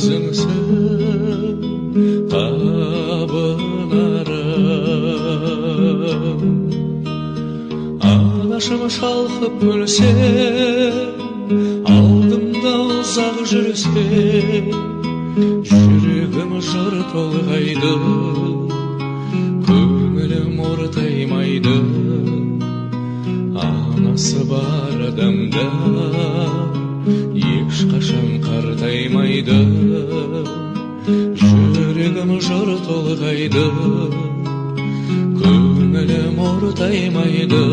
өзіңсің табынарым. Анашым шалқып күлсе, алдымда ұзақ жүрсе, жүрегім жыр толғайды, көңілім ортаймайды. Анасы бар адамда ешқашан қартаймайды, жүрегім жыр толғайды, көңілім ортаймайды.